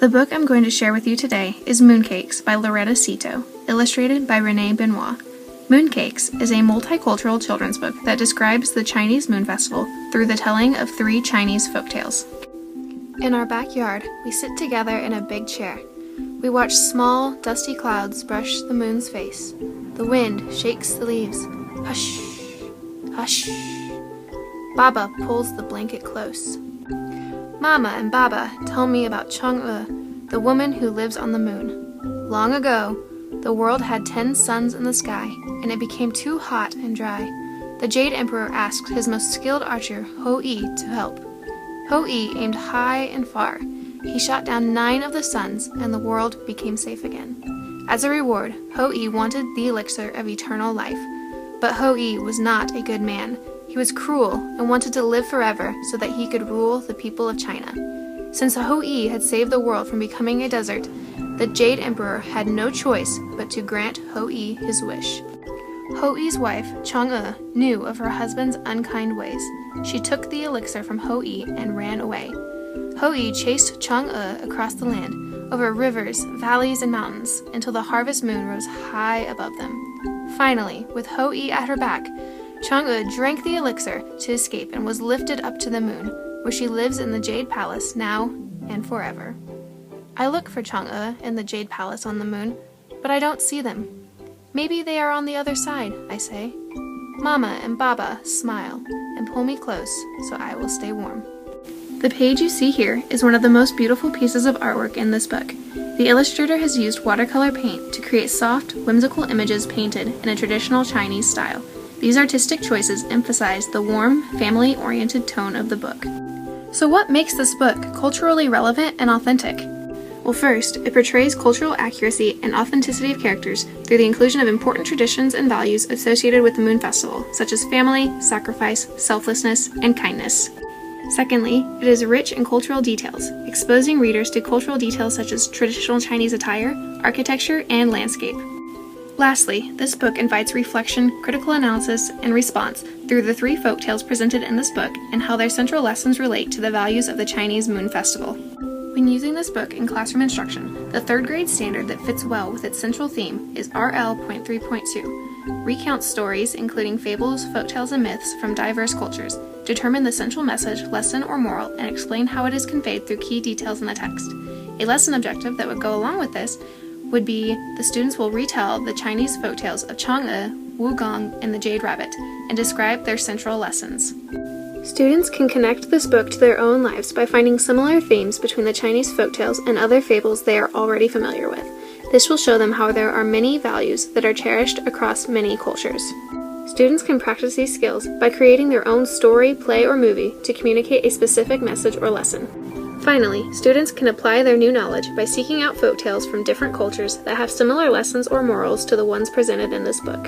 The book I'm going to share with you today is Mooncakes by Loretta Seto, illustrated by Renee Benoit. Mooncakes is a multicultural children's book that describes the Chinese Moon Festival through the telling of 3 Chinese folktales. In our backyard, we sit together in a big chair. We watch small, dusty clouds brush the moon's face. The wind shakes the leaves. Hush, hush. Baba pulls the blanket close. Mama and Baba tell me about Chang'e, the woman who lives on the moon. Long ago, the world had 10 suns in the sky, and it became too hot and dry. The Jade Emperor asked his most skilled archer, Hou-Yi, to help. Hou-Yi aimed high and far. He shot down 9 of the suns, and the world became safe again. As a reward, Hou-Yi wanted the elixir of eternal life. But Hou-Yi was not a good man. He was cruel and wanted to live forever so that he could rule the people of China. Since Hou-Yi had saved the world from becoming a desert, the Jade Emperor had no choice but to grant Hou-Yi his wish. Hou-Yi's wife, Chang'e, knew of her husband's unkind ways. She took the elixir from Hou-Yi and ran away. Hou-Yi chased Chang'e across the land, over rivers, valleys, and mountains, until the harvest moon rose high above them. Finally, with Hou-Yi at her back, Chang'e drank the elixir to escape and was lifted up to the moon, where she lives in the Jade Palace now and forever. I look for Chang'e in the Jade Palace on the moon, but I don't see them. Maybe they are on the other side, I say. Mama and Baba smile and pull me close so I will stay warm. The page you see here is one of the most beautiful pieces of artwork in this book. The illustrator has used watercolor paint to create soft, whimsical images painted in a traditional Chinese style. These artistic choices emphasize the warm, family-oriented tone of the book. So what makes this book culturally relevant and authentic? Well, first, it portrays cultural accuracy and authenticity of characters through the inclusion of important traditions and values associated with the Moon Festival, such as family, sacrifice, selflessness, and kindness. Secondly, it is rich in cultural details, exposing readers to cultural details such as traditional Chinese attire, architecture, and landscape. Lastly, this book invites reflection, critical analysis, and response through the 3 folktales presented in this book and how their central lessons relate to the values of the Chinese Moon Festival. When using this book in classroom instruction, the 3rd grade standard that fits well with its central theme is RL.3.2. Recounts stories, including fables, folktales, and myths from diverse cultures, determine the central message, lesson, or moral, and explain how it is conveyed through key details in the text. A lesson objective that would go along with this would be the students will retell the Chinese folktales of Chang'e, Wugong, and the Jade Rabbit, and describe their central lessons. Students can connect this book to their own lives by finding similar themes between the Chinese folktales and other fables they are already familiar with. This will show them how there are many values that are cherished across many cultures. Students can practice these skills by creating their own story, play, or movie to communicate a specific message or lesson. Finally, students can apply their new knowledge by seeking out folktales from different cultures that have similar lessons or morals to the ones presented in this book.